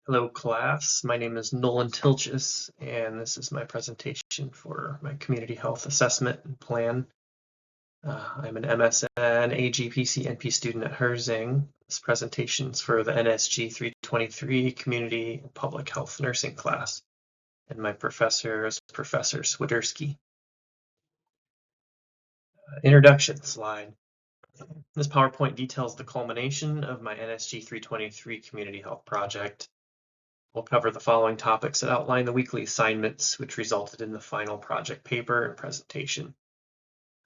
Hello, class. My name is Nolan Tilches, and this is my presentation for my community health assessment and plan. I'm an MSN AGPC NP student at Herzing. This presentation is for the NSG 323 Community and Public Health Nursing class, and my professor is Professor Swiderski. Introduction slide. This PowerPoint details the culmination of my NSG 323 Community Health Project. We'll cover the following topics that outline the weekly assignments, which resulted in the final project paper and presentation.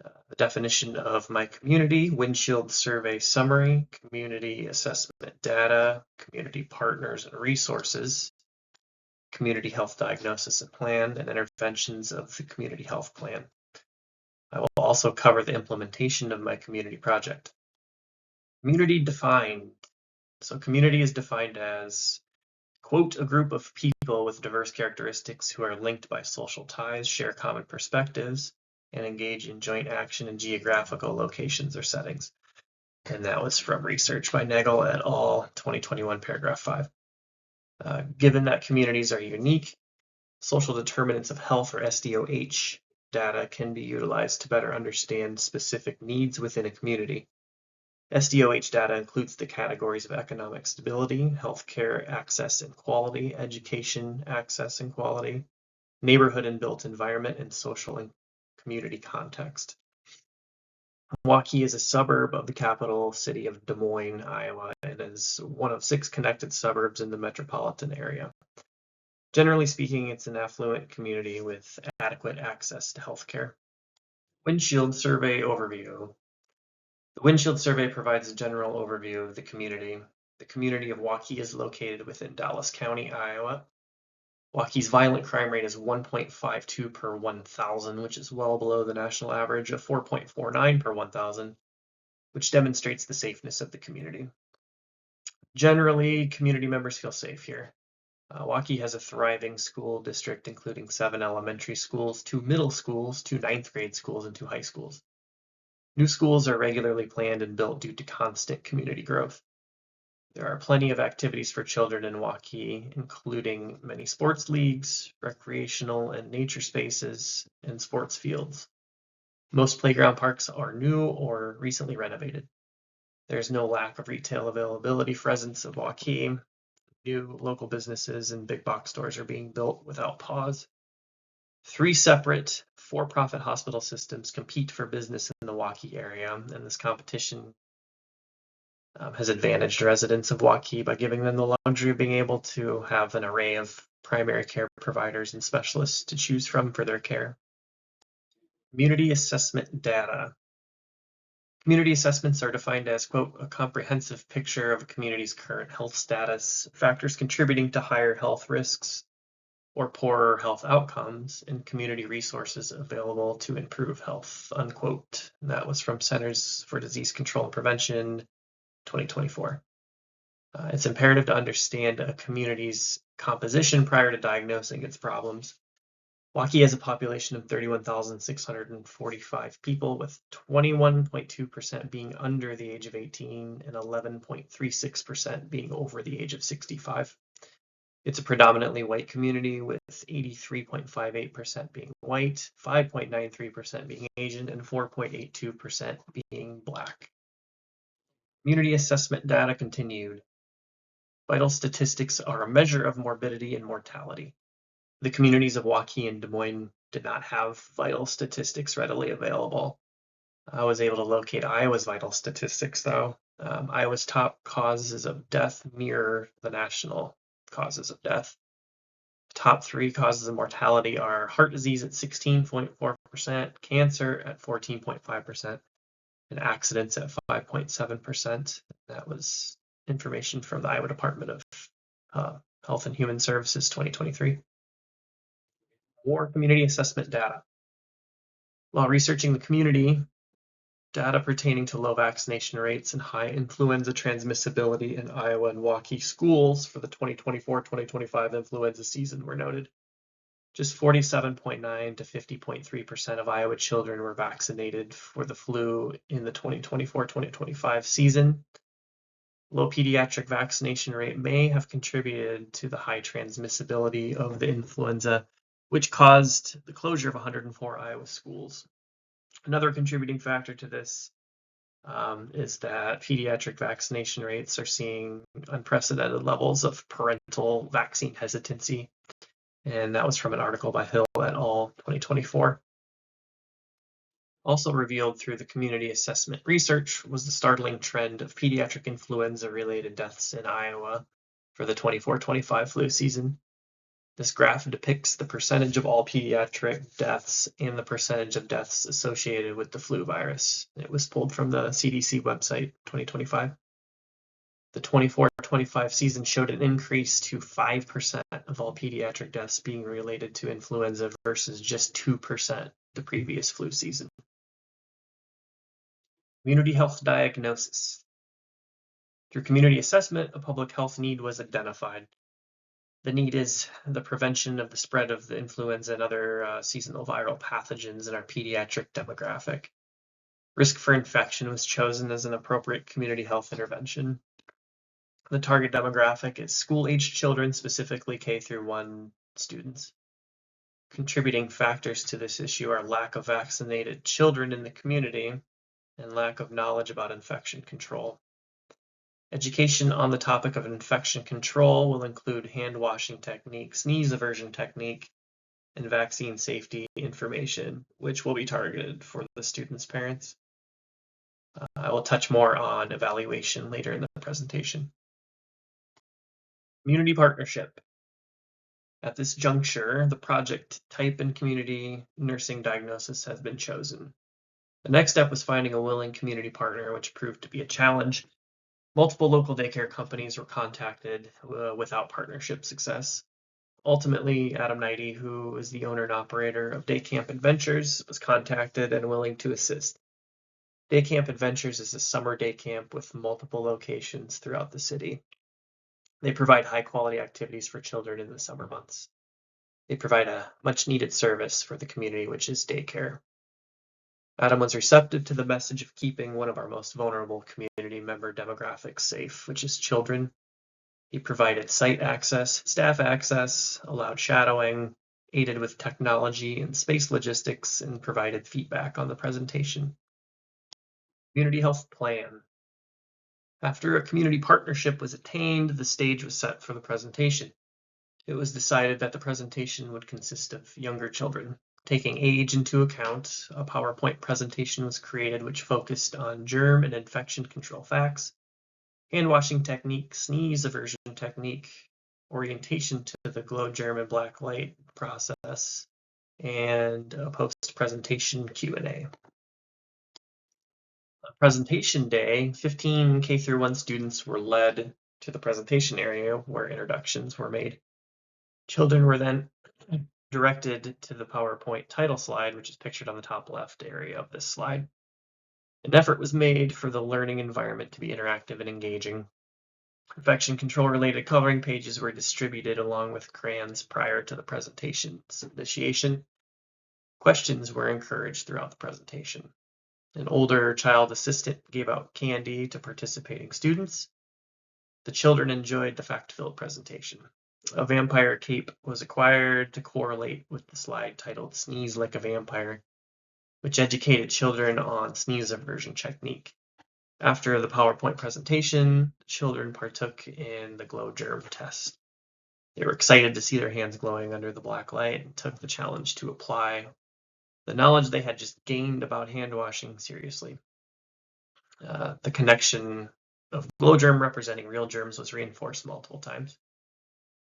The definition of my community, windshield survey summary, community assessment data, community partners and resources, community health diagnosis and plan, and interventions of the community health plan. I will also cover the implementation of my community project. Community defined. So community is defined as, quote, a group of people with diverse characteristics who are linked by social ties, share common perspectives, and engage in joint action in geographical locations or settings. And that was from research by Nagel et al., 2021, paragraph 5. Given that communities are unique, social determinants of health, or SDOH, data can be utilized to better understand specific needs within a community. SDOH data includes the categories of economic stability, healthcare access and quality, education access and quality, neighborhood and built environment, and social and community context. Waukee is a suburb of the capital city of Des Moines, Iowa, and is one of 6 connected suburbs in the metropolitan area. Generally speaking, it's an affluent community with adequate access to healthcare. Windshield survey overview. The windshield survey provides a general overview of the community. The community of Waukee is located within Dallas County, Iowa. Waukee's violent crime rate is 1.52 per 1,000, which is well below the national average of 4.49 per 1,000, which demonstrates the safeness of the community. Generally, community members feel safe here. Waukee has a thriving school district, including 7 elementary schools, 2 middle schools, 2 ninth grade schools, and 2 high schools. New schools are regularly planned and built due to constant community growth. There are plenty of activities for children in Waukee, including many sports leagues, recreational and nature spaces, and sports fields. Most playground parks are new or recently renovated. There's no lack of retail availability presence of Waukee. New local businesses and big box stores are being built without pause. 3 separate for-profit hospital systems compete for business in the Waukee area, and this competition has advantaged residents of Waukee by giving them the luxury of being able to have an array of primary care providers and specialists to choose from for their care. Community assessment data. Community assessments are defined as, quote, a comprehensive picture of a community's current health status, factors contributing to higher health risks or poorer health outcomes, and community resources available to improve health, unquote. And that was from Centers for Disease Control and Prevention, 2024. It's imperative to understand a community's composition prior to diagnosing its problems. Waukee has a population of 31,645 people, with 21.2% being under the age of 18 and 11.36% being over the age of 65. It's a predominantly white community, with 83.58% being white, 5.93% being Asian, and 4.82% being Black. Community assessment data continued. Vital statistics are a measure of morbidity and mortality. The communities of Waukee and Des Moines did not have vital statistics readily available. I was able to locate Iowa's vital statistics, though. Iowa's top causes of death mirror the national causes of death. The top 3 causes of mortality are heart disease at 16.4%, cancer at 14.5%, and accidents at 5.7%. That was information from the Iowa Department of Health and Human Services 2023. More community assessment data. While researching the community, data pertaining to low vaccination rates and high influenza transmissibility in Iowa and Waukee schools for the 2024-2025 influenza season were noted. Just 47.9 to 50.3% of Iowa children were vaccinated for the flu in the 2024-2025 season. Low pediatric vaccination rate may have contributed to the high transmissibility of the influenza, which caused the closure of 104 Iowa schools. Another contributing factor to this is that pediatric vaccination rates are seeing unprecedented levels of parental vaccine hesitancy. And that was from an article by Hill et al. 2024. Also revealed through the community assessment research was the startling trend of pediatric influenza-related deaths in Iowa for the 24-25 flu season. This graph depicts the percentage of all pediatric deaths and the percentage of deaths associated with the flu virus. It was pulled from the CDC website 2025. The 24-25 season showed an increase to 5% of all pediatric deaths being related to influenza versus just 2% the previous flu season. Community health diagnosis. Through community assessment, a public health need was identified. The need is the prevention of the spread of the influenza and other seasonal viral pathogens in our pediatric demographic. Risk for infection was chosen as an appropriate community health intervention. The target demographic is school-aged children, specifically K through 1 students. Contributing factors to this issue are lack of vaccinated children in the community and lack of knowledge about infection control. Education on the topic of infection control will include hand washing technique, sneeze aversion technique, and vaccine safety information, which will be targeted for the students' parents. I will touch more on evaluation later in the presentation. Community partnership. At this juncture, the project type and community nursing diagnosis has been chosen. The next step was finding a willing community partner, which proved to be a challenge. Multiple local daycare companies were contacted without partnership success. Ultimately, Adam Knighty, who is the owner and operator of Day Camp Adventures, was contacted and willing to assist. Day Camp Adventures is a summer day camp with multiple locations throughout the city. They provide high-quality activities for children in the summer months. They provide a much-needed service for the community, which is daycare. Adam was receptive to the message of keeping one of our most vulnerable community member demographics safe, which is children. He provided site access, staff access, allowed shadowing, aided with technology and space logistics, and provided feedback on the presentation. Community health plan. After a community partnership was attained, the stage was set for the presentation. It was decided that the presentation would consist of younger children. Taking age into account, a PowerPoint presentation was created which focused on germ and infection control facts, hand washing technique, sneeze aversion technique, orientation to the glow germ and black light process, and a post-presentation Q&A. On presentation day, 15 K through 1 students were led to the presentation area where introductions were made. Children were then directed to the PowerPoint title slide, which is pictured on the top left area of this slide. An effort was made for the learning environment to be interactive and engaging. Infection control related coloring pages were distributed along with crayons prior to the presentation's initiation. Questions were encouraged throughout the presentation. An older child assistant gave out candy to participating students. The children enjoyed the fact-filled presentation. A vampire cape was acquired to correlate with the slide titled Sneeze Like a Vampire, which educated children on sneeze aversion technique. After the PowerPoint presentation, children partook in the glow germ test. They were excited to see their hands glowing under the black light and took the challenge to apply the knowledge they had just gained about hand washing seriously. The connection of glow germ representing real germs was reinforced multiple times.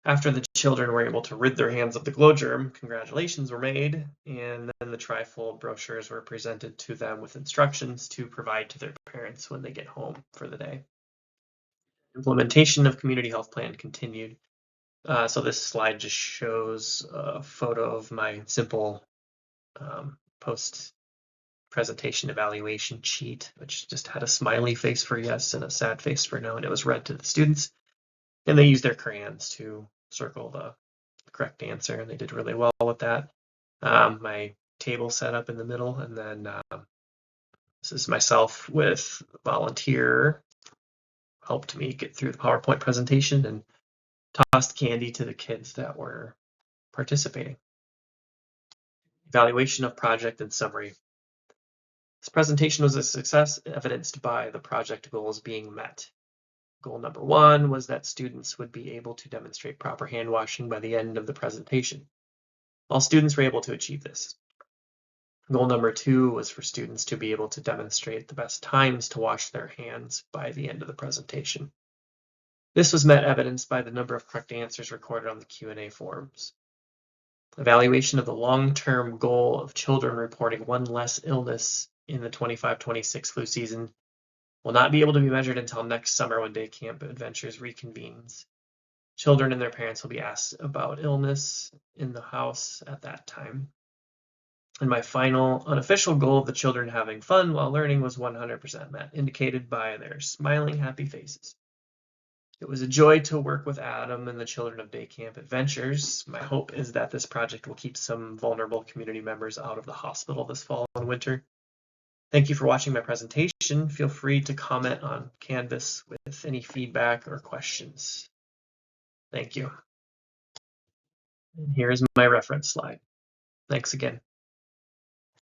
After the children were able to rid their hands of the glow germ, congratulations were made, and then the trifold brochures were presented to them with instructions to provide to their parents when they get home for the day. Implementation of community health plan continued. So this slide just shows a photo of my simple post-presentation evaluation sheet, which just had a smiley face for yes and a sad face for no, and it was read to the students. And they used their crayons to circle the correct answer, and they did really well with that. My table set up in the middle, and then this is myself with volunteer helped me get through the PowerPoint presentation and tossed candy to the kids that were participating. Evaluation of project and summary. This presentation was a success, evidenced by the project goals being met. Goal number 1 was that students would be able to demonstrate proper hand washing by the end of the presentation. All students were able to achieve this. Goal number 2 was for students to be able to demonstrate the best times to wash their hands by the end of the presentation. This was met, evidenced by the number of correct answers recorded on the Q&A forms. Evaluation of the long-term goal of children reporting one less illness in the 25-26 flu season will not be able to be measured until next summer when Day Camp Adventures reconvenes. Children and their parents will be asked about illness in the house at that time. And my final unofficial goal of the children having fun while learning was 100% met, indicated by their smiling, happy faces. It was a joy to work with Adam and the children of Day Camp Adventures. My hope is that this project will keep some vulnerable community members out of the hospital this fall and winter. Thank you for watching my presentation. Feel free to comment on Canvas with any feedback or questions. Thank you. And here is my reference slide. Thanks again.